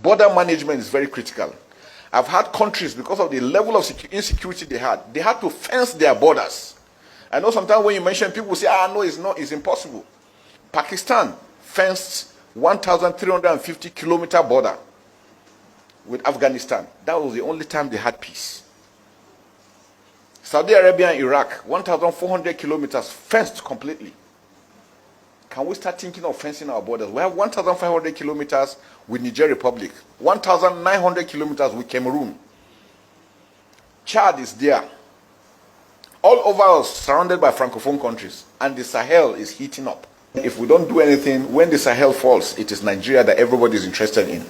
Border management is very critical. I've had countries, because of the level of insecurity they had to fence their borders. I know sometimes when you mention, people say, no, it's impossible. Pakistan fenced 1,350 kilometer border with Afghanistan. That was the only time they had peace. Saudi Arabia and Iraq, 1,400 kilometers fenced completely. Can we start thinking of fencing our borders? We have 1,500 kilometers with Niger Republic, 1,900 kilometers with Cameroon. Chad is there. All over us, surrounded by Francophone countries, and the Sahel is heating up. If we don't do anything, when the Sahel falls, it is Nigeria that everybody is interested in.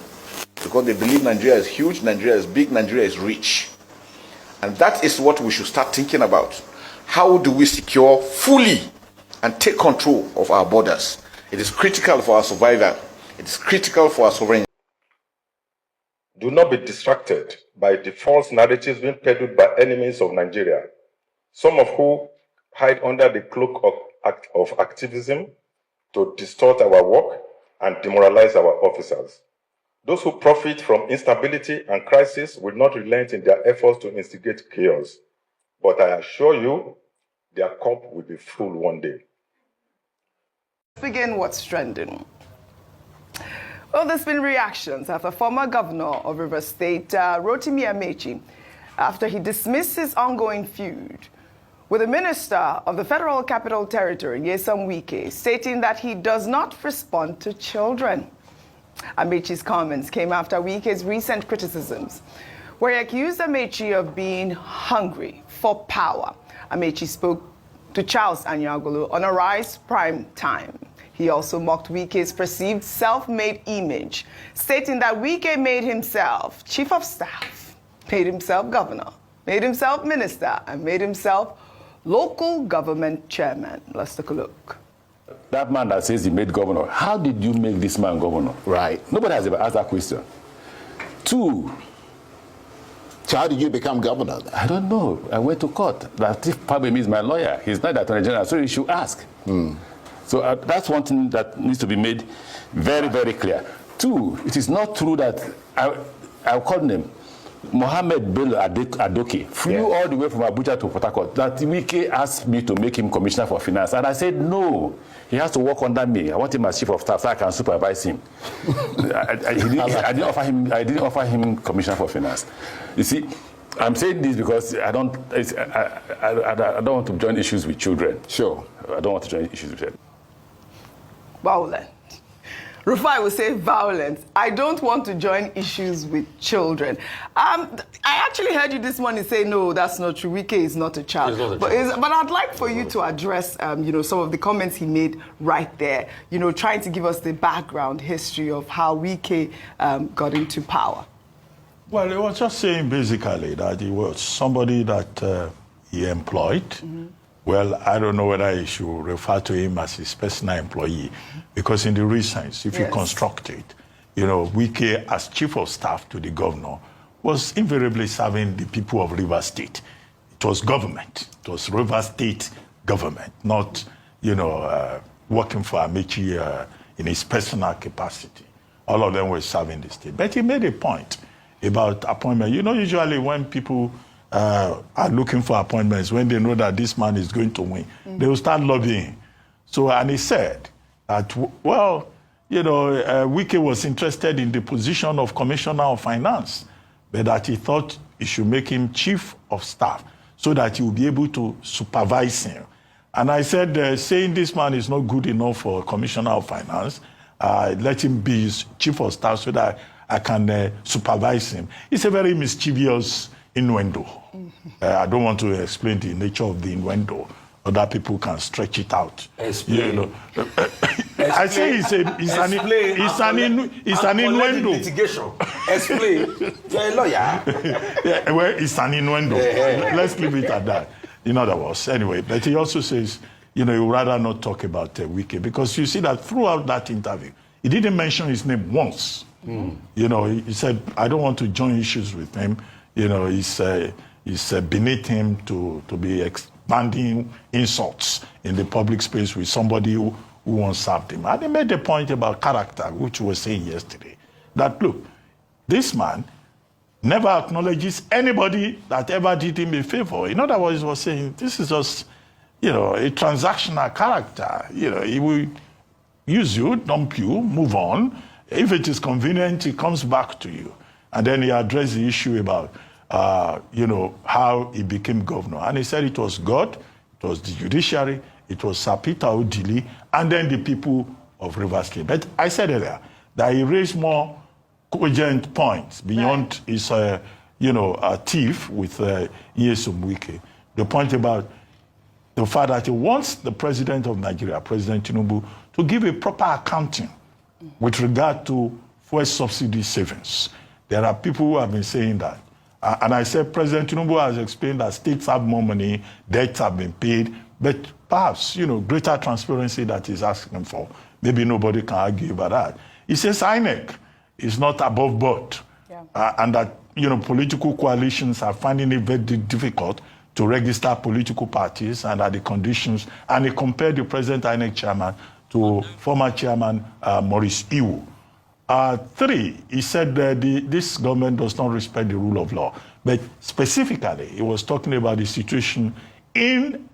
Because they believe Nigeria is huge, Nigeria is big, Nigeria is rich. And that is what we should start thinking about. How do we secure fully and take control of our borders? It is critical for our survival. It is critical for our sovereignty. Do not be distracted by the false narratives being peddled by enemies of Nigeria, some of who hide under the cloak of activism to distort our work and demoralize our officers. Those who profit from instability and crisis will not relent in their efforts to instigate chaos. But I assure you, their cup will be full one day. Let's begin what's trending. Well, there's been reactions after former governor of Rivers State, Rotimi Amechi, after he dismissed his ongoing feud with the minister of the Federal Capital Territory, Nyesom Wike, stating that he does not respond to children. Amechi's comments came after Wike's recent criticisms, where he accused Amechi of being hungry for power. Amechi spoke to Charles Anyagolu on Arise Prime Time. He also mocked Wike's perceived self-made image, stating that Wike made himself chief of staff, made himself governor, made himself minister, and made himself local government chairman. Let's take a look. That man that says he made governor, how did you make this man governor? Right. Nobody has ever asked that question. Two. So how did you become governor? I don't know. I went to court. Latif Pabemi is my lawyer. He's not the Attorney General, so you should ask. So that's one thing that needs to be made very, very clear. Two, it is not true that I'll call him Mohammed Bello Adoke flew all the way from Abuja to Port Harcourt. That Wike asked me to make him commissioner for finance, and I said no. He has to work under me. I want him as chief of staff so I can supervise him. I didn't offer him commissioner for finance. You see, I'm saying this because I don't want to join issues with children. Sure, I don't want to join issues with children. Violent. Rufai will say violence. I don't want to join issues with children. I actually heard you this morning say, no, that's not true. Wike is not a child. He's not a child. But I'd like for you to address, some of the comments he made right there, trying to give us the background history of how Wike got into power. Well, he was just saying basically that he was somebody that he employed. Well, I don't know whether I should refer to him as his personal employee, because in the recent, if you construct it, Wike as chief of staff to the governor was invariably serving the people of Rivers State. It was government. It was Rivers State government, not, working for Amechi in his personal capacity. All of them were serving the state. But he made a point about appointment. Usually when people are looking for appointments, when they know that this man is going to win, they will start lobbying. So, and he said that, well, Wike was interested in the position of Commissioner of Finance, but that he thought he should make him chief of staff so that he will be able to supervise him. And I said, saying this man is not good enough for Commissioner of Finance, let him be his chief of staff so that I can supervise him. It's a very mischievous innuendo. I don't want to explain the nature of the innuendo. Other people can stretch it out. Explain. I say it's an innuendo. Litigation. Explain. You're a lawyer. Well, it's an innuendo. Let's leave it at that. In other words, anyway. But he also says, he would rather not talk about Wike, because you see that throughout that interview, he didn't mention his name once. He said, I don't want to join issues with him. It's beneath him to be expanding insults in the public space with somebody who once served him. And he made a point about character, which we were saying yesterday, that look, this man never acknowledges anybody that ever did him a favor. In other words, he was saying, this is just, a transactional character. He will use you, dump you, move on. If it is convenient, he comes back to you. And then he addressed the issue about, how he became governor. And he said it was God, it was the judiciary, it was Sir Peter Odili, and then the people of Rivers State. But I said earlier that he raised more cogent points beyond his, thief with Nyesom Wike. The point about the fact that he wants the president of Nigeria, President Tinubu, to give a proper accounting with regard to fuel subsidy savings. There are people who have been saying that. And I said President Tinubu has explained that states have more money, debts have been paid, but perhaps, greater transparency that he's asking for. Maybe nobody can argue about that. He says INEC is not above board, and that, political coalitions are finding it very difficult to register political parties and at the conditions, and he compared the present INEC chairman to former chairman Maurice Iwu. 3, he said that this government does not respect the rule of law. But specifically, he was talking about the situation in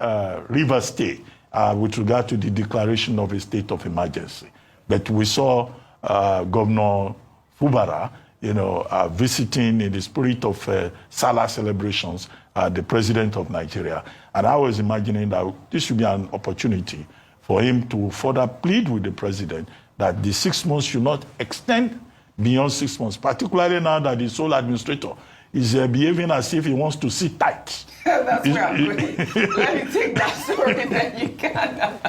Rivers State with regard to the declaration of a state of emergency. But we saw Governor Fubara, visiting in the spirit of Salah celebrations, the president of Nigeria. And I was imagining that this should be an opportunity for him to further plead with the president that the 6 months should not extend beyond 6 months, particularly now that the sole administrator is behaving as if he wants to sit tight. That's where I'm going. Let me take that story, then you can.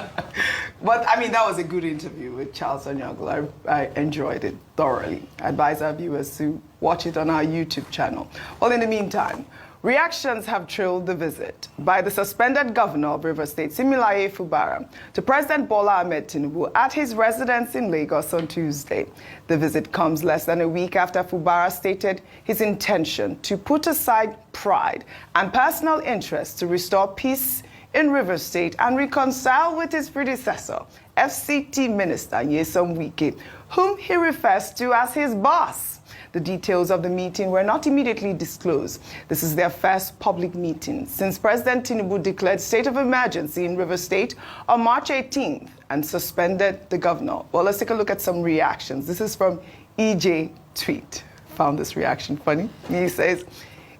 But, that was a good interview with Charles Onyango. I enjoyed it thoroughly. I advise our viewers to watch it on our YouTube channel. Well, in the meantime, reactions have trailed the visit by the suspended governor of Rivers State, Similaye Fubara, to President Bola Ahmed Tinubu at his residence in Lagos on Tuesday. The visit comes less than a week after Fubara stated his intention to put aside pride and personal interest to restore peace in Rivers State and reconcile with his predecessor, FCT Minister Nyesom Wike, whom he refers to as his boss. The details of the meeting were not immediately disclosed. This is their first public meeting since President Tinubu declared state of emergency in Rivers State on March 18th and suspended the governor. Well, let's take a look at some reactions. This is from EJ Tweet. Found this reaction funny. He says,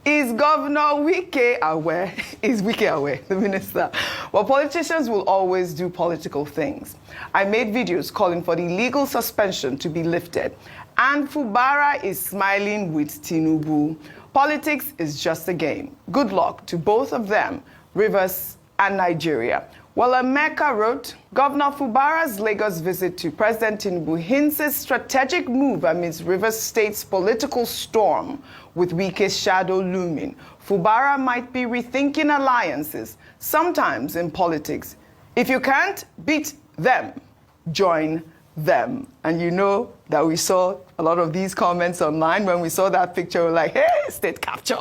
is Governor Wike aware? Is Wike aware, the minister? Well, politicians will always do political things. I made videos calling for the legal suspension to be lifted. And Fubara is smiling with Tinubu. Politics is just a game. Good luck to both of them, Rivers and Nigeria. Well, Emeka wrote, Governor Fubara's Lagos visit to President Tinubu hints a strategic move amidst Rivers State's political storm, with Wike's shadow looming. Fubara might be rethinking alliances. Sometimes in politics, if you can't beat them, join them. And you know that we saw a lot of these comments online. When we saw that picture, we're like, hey, state capture.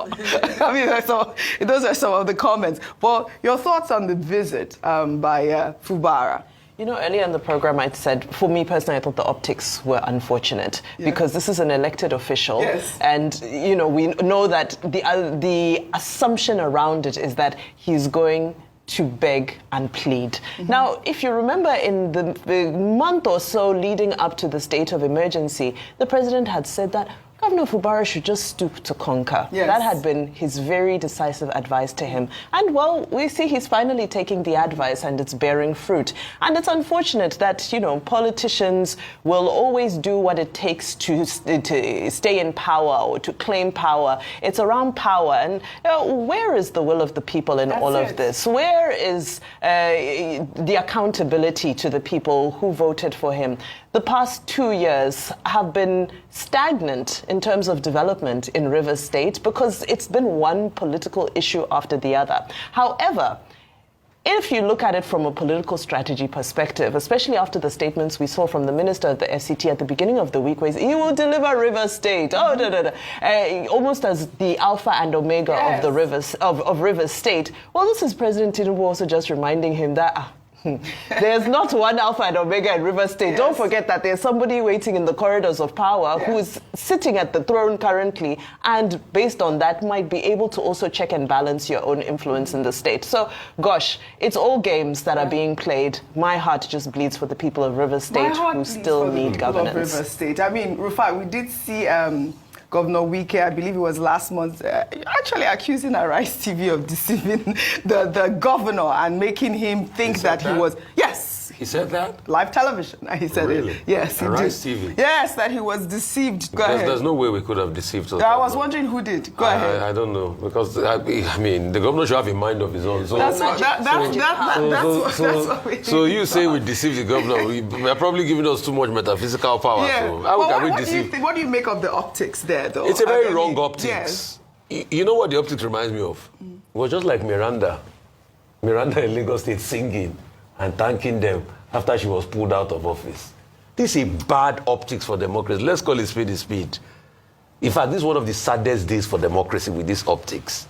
Those are some of the comments. But your thoughts on the visit by Fubara? Earlier in the program, I said, for me personally, I thought the optics were unfortunate because this is an elected official. Yes. And, we know that the assumption around it is that he's going to beg and plead. Mm-hmm. Now, if you remember in the month or so leading up to the state of emergency, the president had said that Governor Fubara should just stoop to conquer. Yes. That had been his very decisive advice to him. And, well, we see he's finally taking the advice and it's bearing fruit. And it's unfortunate that, politicians will always do what it takes to stay in power or to claim power. It's around power. And where is the will of the people in all of this? Where is the accountability to the people who voted for him? The past 2 years have been stagnant in terms of development in Rivers State because it's been one political issue after the other. However, if you look at it from a political strategy perspective, especially after the statements we saw from the minister of the FCT at the beginning of the week, where he will deliver Rivers State, almost as the alpha and omega of the Rivers State. Well, this is President Tinubu also just reminding him that There's not one Alpha and Omega in River State. Yes. Don't forget that there's somebody waiting in the corridors of power who is sitting at the throne currently, and based on that might be able to also check and balance your own influence in the state. So, gosh, it's all games that are being played. My heart just bleeds for the people of River State who still need governance. River State. I mean, Rufai, we did see Governor Wike, I believe it was last month, actually accusing Arise TV of deceiving the governor and making him think that he was... Yes. He said that? Live television. He said Really? it. Yes, he Arise did. TV? Yes, that he was deceived. Go ahead. There's no way we could have deceived us. I was wondering who did. Go ahead. I don't know, because I mean, the governor should have a mind of his own. So That's what we so you say we deceived the governor? We are probably giving us too much metaphysical power. Yeah. So how can we deceive? What do you make of the optics there, though? It's a very I mean, wrong optics. Yes. You know what the optics reminds me of? It was just like Miranda in Lagos State singing and thanking them after she was pulled out of office. This is bad optics for democracy. Let's call it speed is speed. In fact, this is one of the saddest days for democracy with these optics.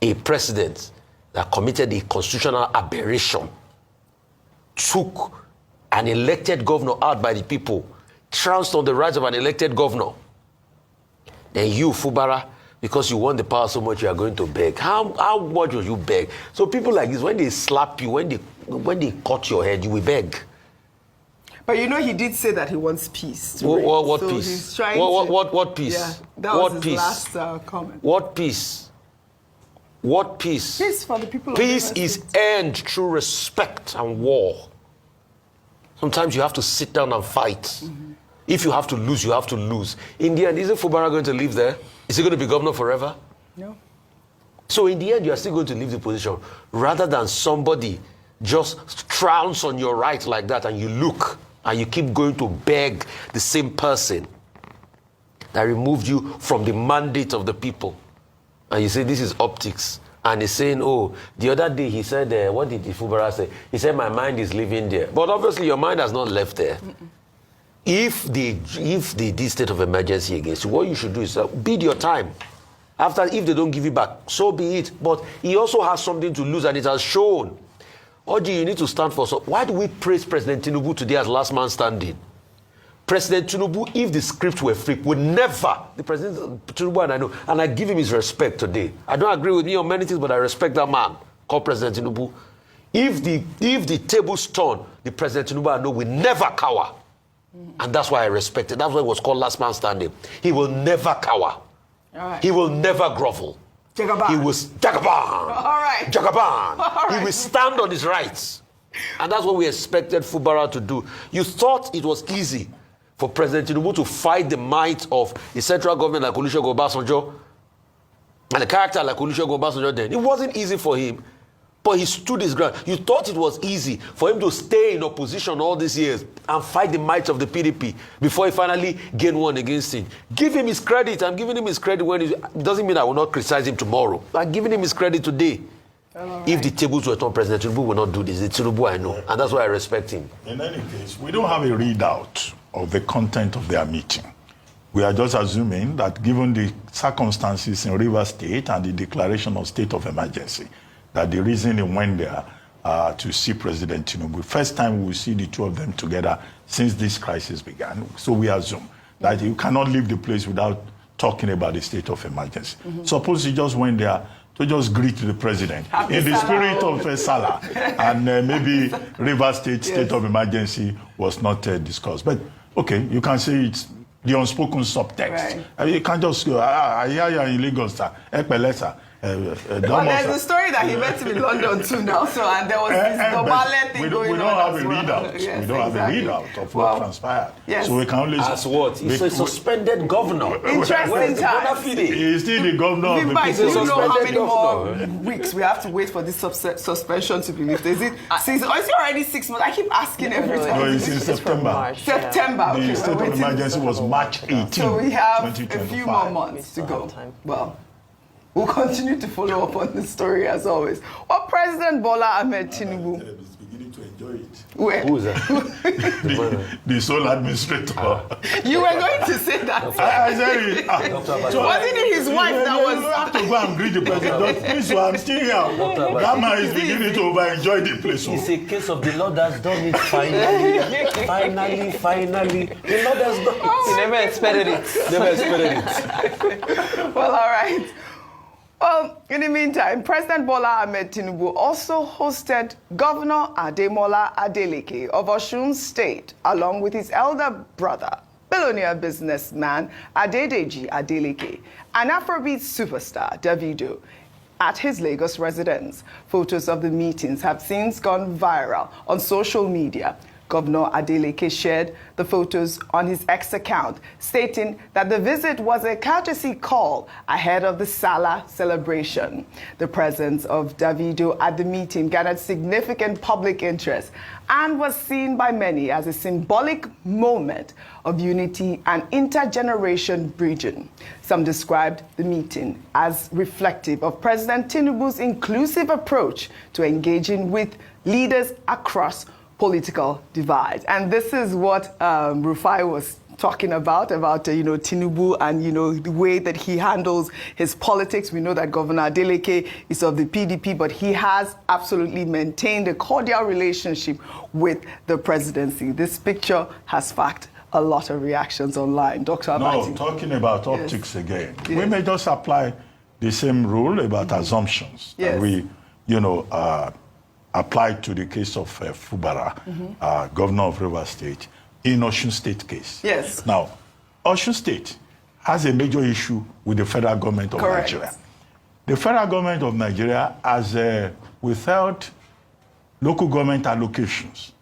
A president that committed a constitutional aberration took an elected governor out by the people, trounced on the rights of an elected governor. Then you, Fubara, because you want the power so much, you are going to beg. How much will you beg? So people like this, when they slap you, when they cut your head, you will beg. But you know, he did say that he wants peace. What so peace? He's trying what peace? Yeah, that what was his peace? last comment. What peace? What peace? Peace for the people. Peace of is earned through respect and war. Sometimes you have to sit down and fight. Mm-hmm. If you have to lose, you have to lose. In the end, isn't Fubara going to live there? Is he going to be governor forever? No. So in the end, you are still going to leave the position rather than somebody just trounce on your right like that and you look and you keep going to beg the same person that removed you from the mandate of the people. And you say, this is optics. And he's saying, oh, the other day he said, what did Fubara say? He said, my mind is living there. But obviously your mind has not left there. Mm-mm. If they did state of emergency against you, what you should do is bid your time. After, if they don't give you back, so be it. But he also has something to lose, and it has shown. Oji, you need to stand for. So why do we praise President Tinubu today as last man standing? President Tinubu, if the script were flipped, would never. The President Tinubu, and I know, and I give him his respect today. I don't agree with me on many things, but I respect that man called President Tinubu. If the tables turn, the President Tinubu, I know, will never cower. And that's why I respect it. That's why it was called last man standing. He will never cower. Right. He will never grovel. Jagaban. He will Jagaban. All right. Jagaban. All right. He will stand on his rights. And that's what we expected Fubara to do. You thought it was easy for President Tinubu to fight the might of the central government like Olusegun Obasanjo and the character like Olusegun Obasanjo then. It wasn't easy for him. But he stood his ground. You thought it was easy for him to stay in opposition all these years and fight the might of the PDP before he finally gained one against him. Give him his credit. I'm giving him his credit when it doesn't mean I will not criticize him tomorrow. I'm giving him his credit today. Right. If the tables were turned, President Tinubu will not do this. It's Tinubu I know, and that's why I respect him. In any case, we don't have a readout of the content of their meeting. We are just assuming that given the circumstances in Rivers State and the declaration of state of emergency, that the reason he went there to see President Tinubu, first time we will see the two of them together since this crisis began. So we assume that you cannot leave the place without talking about the state of emergency. Mm-hmm. Suppose he just went there to just greet the president in the spirit of Salah, and maybe Rivers State of emergency was not discussed. But okay, you can say it's the unspoken subtext. Right. I mean, you can't just go, I hear you in Lagos, well, there's a story that he met him in London too now, so and there was this Dobale thing going on. We don't have a well. readout. Yes, we don't have a readout of what transpired. Yes. So we can only... As what? He's a suspended governor. Interesting times. He's still the governor of the people. Do you know how many governor. more weeks we have to wait for this suspension to be lifted? Is it already 6 months? I keep asking every time. No, it's in September. March, September. The state of emergency was March 18, So we have 2025. a few more months to go. Well, we'll continue to follow up on the story as always. Well, President Bola Ahmed Tinubu. Is beginning to enjoy know it. Where? Who is that? The sole administrator. You were going to say that. I said it. Wasn't it his wife that You was? have to go and greet the president. Please, I'm still here. That man is beginning to over-enjoy the place. It's a case of the Lord has done it finally. Finally. The Lord has done it. You never expected it. Never expected it. Well, all right. Well, in the meantime, President Bola Ahmed Tinubu also hosted Governor Ademola Adeleke of Osun State, along with his elder brother, billionaire businessman Adedeji Adeleke, and Afrobeat superstar Davido, at his Lagos residence. Photos of the meetings have since gone viral on social media. Governor Adeleke shared the photos on his X account, stating that the visit was a courtesy call ahead of the Salah celebration. The presence of Davido at the meeting garnered significant public interest and was seen by many as a symbolic moment of unity and intergeneration bridging. Some described the meeting as reflective of President Tinubu's inclusive approach to engaging with leaders across political divide. And this is what Rufai was talking about Tinubu and, the way that he handles his politics. We know that Governor Adeleke is of the PDP, but he has absolutely maintained a cordial relationship with the presidency. This picture has sparked a lot of reactions online. Dr. Abati. No, talking about optics again. We may just apply the same rule about assumptions that we, applied to the case of Fubara, governor of Rivers State, in Osun State case. Yes. Now, Osun State has a major issue with the federal government of Nigeria. The federal government of Nigeria has withheld local government allocations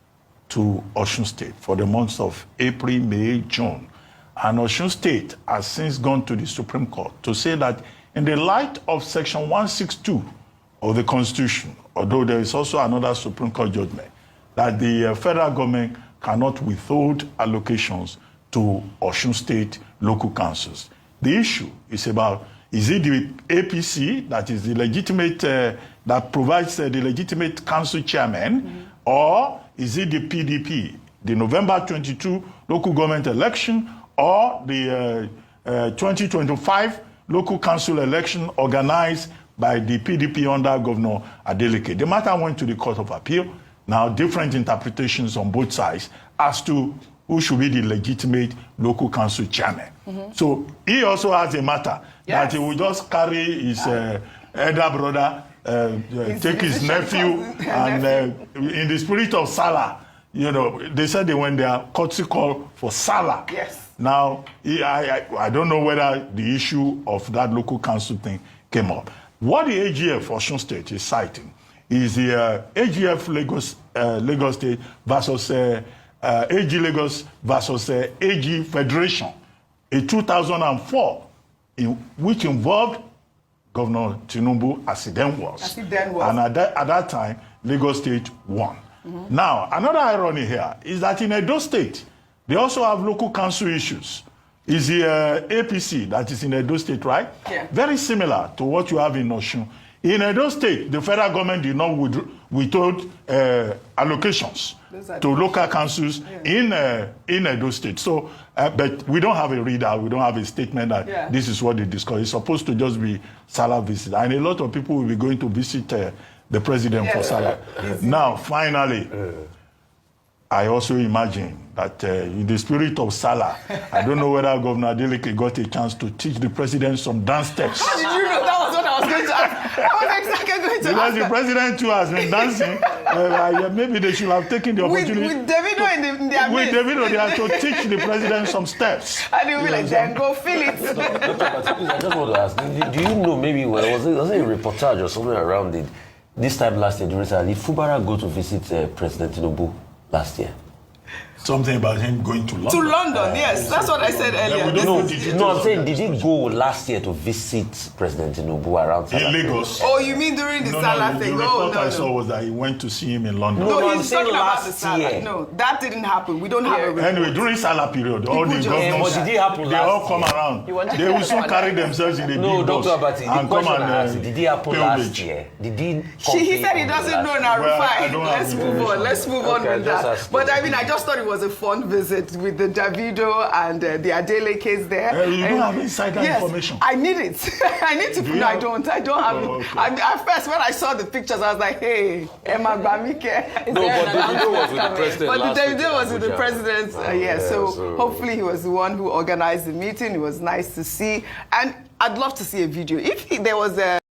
to Osun State for the months of April, May, June. And Osun State has since gone to the Supreme Court to say that in the light of Section 162 of the Constitution, although there is also another Supreme Court judgment, that the federal government cannot withhold allocations to Osun State local councils. The issue is about, is it the APC that is the legitimate, that provides the legitimate council chairman, or is it the PDP, the November 22 local government election, or the 2025 local council election organized by the PDP under Governor Adeleke? The matter went to the Court of Appeal. Now, different interpretations on both sides as to who should be the legitimate local council chairman. So he also has a matter that he will just carry his elder brother, take his nephew, and in the spirit of Salah, they said they went there, courtesy call for Salah. Yes. Now, I don't know whether the issue of that local council thing came up. What the AGF Osun State is citing is the AGF Lagos State versus AG Lagos versus AG Federation in 2004, which involved Governor Tinubu as he then was. And at that time, Lagos State won. Now, another irony here is that in Edo State, they also have local council issues. Is the APC that is in Edo State, right? Yeah. Very similar to what you have in Osun. In Edo State, the federal government did not withhold allocations to local councils in Edo State. So, but we don't have a readout, we don't have a statement that this is what they discussed. It's supposed to just be Salah visit. And a lot of people will be going to visit the president for Salah. Now, finally, I also imagine that in the spirit of Salah, I don't know whether Governor Adeleke got a chance to teach the president some dance steps. How did you know? That was what I was going to ask. I was exactly going to Because ask. the president too has been dancing. Maybe they should have taken the opportunity. With Davido in their With midst. Davido, they have to teach the president some steps. And he'll be like, then go feel it. I just want to ask, do you know maybe, was it a reportage or something around it, this time last year, did Fubara go to visit President Tinubu last year? something about him going to London. To London, yes. That's what I said earlier. No, I'm saying, did he go last year to visit President Tinubu around in Lagos? Oh, you mean during the Salah thing? The report I saw was that he went to see him in London. No, I'm he's saying talking about the last Salah. year. No, that didn't happen. We don't have a report. Anyway, during Salah period, all the just- governors, but did it happen they last all come year? around. They will soon carry themselves in a No, big bus Dr. Abati, the and come question I asked, and did it happen pay last homage. year? Did he? He said he doesn't know now. Well, I Fine. don't have Let's move information. on. Let's move on Okay, with just that. asking. But I mean, I just thought it was a fun visit with the Davido and the Adele case there. You don't have insider information. I need it. I need to. No, I don't. I don't have it. Okay. At first, when I saw the pictures, I was like, "Hey, Emma Bamike." No, but Davido was with the president. But last the week Davido in was with the Abuja. president. So hopefully he was the one who organized the meeting. It was nice to see, and I'd love to see a video. If there was a